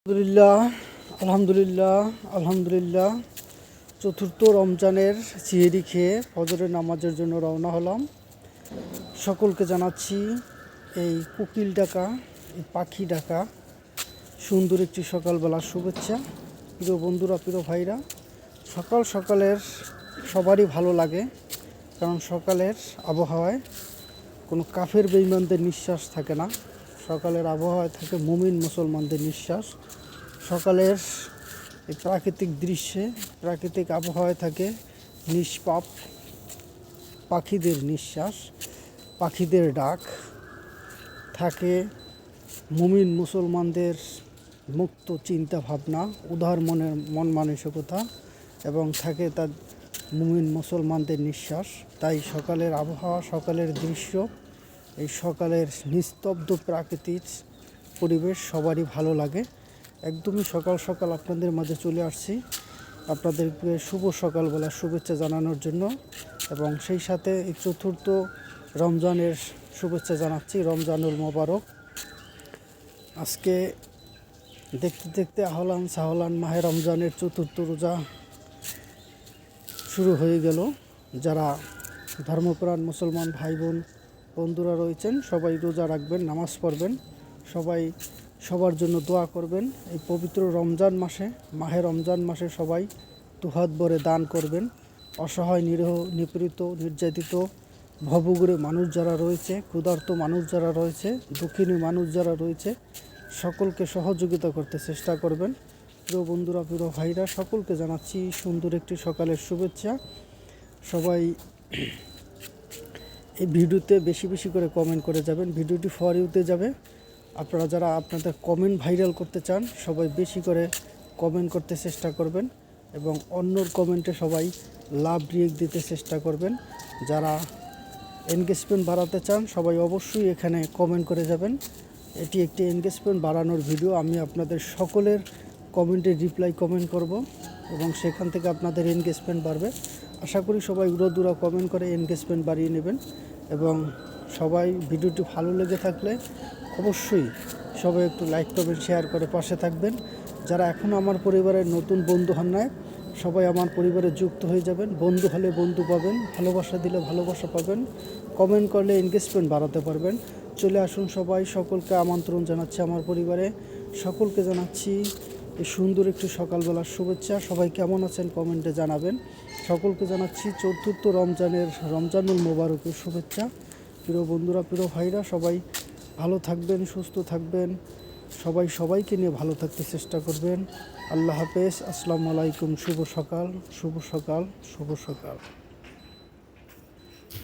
আলহামদুলিল্লাহ আলহামদুলিল্লাহ আলহামদুলিল্লাহ। চতুর্থ রমজানের সিহরি খেয়ে ফজরের নামাজের জন্য রওনা হলাম। সকলকে জানাচ্ছি এই কোকিল ডাকা, এই পাখি ডাকা সুন্দর একটি সকালবেলার শুভেচ্ছা। প্রিয় বন্ধুরা, প্রিয় ভাইরা, সকাল সকালের সবারই ভালো লাগে, কারণ সকালের আবহাওয়ায় কোনো কাফের বেঈমানদের নিঃশ্বাস থাকে না। সকালের আবহাওয়ায় থাকে মুমিন মুসলমানদের নিঃশ্বাস। সকালের এই প্রাকৃতিক দৃশ্যে, প্রাকৃতিক আবহাওয়ায় থাকে নিষ্পাপ পাখিদের নিঃশ্বাস, পাখিদের ডাক, থাকে মুমিন মুসলমানদের মুক্ত চিন্তা ভাবনা, উদার মনের মন মানসিকতা, এবং থাকে তার মুমিন মুসলমানদের নিঃশ্বাস। তাই সকালের আবহাওয়া, সকালের দৃশ্য, এই সকালের নিস্তব্ধ প্রাকৃতিক পরিবেশ সবারই ভালো লাগে। একদমই সকাল সকাল আপনাদের মাঝে চলে আসছি আপনাদেরকে শুভ সকালবেলার শুভেচ্ছা জানানোর জন্য, এবং সেই সাথে এই চতুর্থ রমজানের শুভেচ্ছা জানাচ্ছি। রমজানুল মোবারক। আজকে দেখতে দেখতে আহলান সাহলান মাহে রমজানের চতুর্থ রোজা শুরু হয়ে গেল। যারা ধর্মপ্রাণ মুসলমান ভাই বোন বন্ধুরা রয়েছেন, সবাই রোজা রাখবেন, নামাজ পড়বেন, সবাই সবার জন্য দোয়া করবেন। এই পবিত্র রমজান মাসে, মাহে রমজান মাসে সবাই দুহাত ভরে দান করবেন। অসহায়, নিরীহ, নিপীড়িত, নির্যাতিত, ভবঘুরে মানুষ যারা রয়েছে, ক্ষুধার্ত মানুষ যারা রয়েছে, দুঃখিনী মানুষ যারা রয়েছে, সকলকে সহযোগিতা করতে চেষ্টা করবেন। প্রিয় বন্ধুরা, প্রিয় ভাইরা, সকলকে জানাচ্ছি সুন্দর একটি সকালের শুভেচ্ছা। সবাই এই ভিডিওতে বেশি বেশি করে কমেন্ট করে যাবেন। ভিডিওটি ফর ইউতে যাবে। আপনারা যারা আপনাদের কমেন্ট ভাইরাল করতে চান, সবাই বেশি করে কমেন্ট করতে চেষ্টা করবেন, এবং অন্যর কমেন্টে সবাই লাভ রিয়েক্ট দিতে চেষ্টা করবেন। যারা এনগেজমেন্ট বাড়াতে চান, সবাই অবশ্যই এখানে কমেন্ট করে যাবেন। এটি একটি এনগেজমেন্ট বাড়ানোর ভিডিও। আমি আপনাদের সকলের কমেন্টে রিপ্লাই কমেন্ট করব, এবং সেখান থেকে আপনাদের এনগেজমেন্ট বাড়বে। আশা করি সবাই উড়োদুরা কমেন্ট করে এনগেজমেন্ট বাড়িয়ে নেবেন। এবং সবাই ভিডিওটি ভালো লেগে থাকলে অবশ্যই সবাই একটু লাইক করবেন, শেয়ার করে পাশে থাকবেন। যারা এখনও আমার পরিবারের নতুন বন্ধু হন নাই, সবাই আমার পরিবারে যুক্ত হয়ে যাবেন। বন্ধু হলে বন্ধু পাবেন, ভালোবাসা দিলে ভালোবাসা পাবেন, কমেন্ট করলে এনগেজমেন্ট বাড়াতে পারবেন। চলে আসুন সবাই, সকলকে আমন্ত্রণ জানাচ্ছি আমার পরিবারে। সকলকে জানাচ্ছি এই সুন্দর একটি সকালবেলার শুভেচ্ছা। সবাই কেমন আছেন কমেন্টে জানাবেন। সকলকে জানাচ্ছি চতুর্থ রমজানুল মোবারকের শুভেচ্ছা। প্রিয় বন্ধুরা, প্রিয় ভাইরা, সবাই ভালো থাকবেন, সুস্থ থাকবেন, সবাই সবাইকে নিয়ে ভালো থাকতে চেষ্টা করবেন। আল্লাহ হাফেজ। আসসালামু আলাইকুম। শুভ সকাল, শুভ সকাল, শুভ সকাল।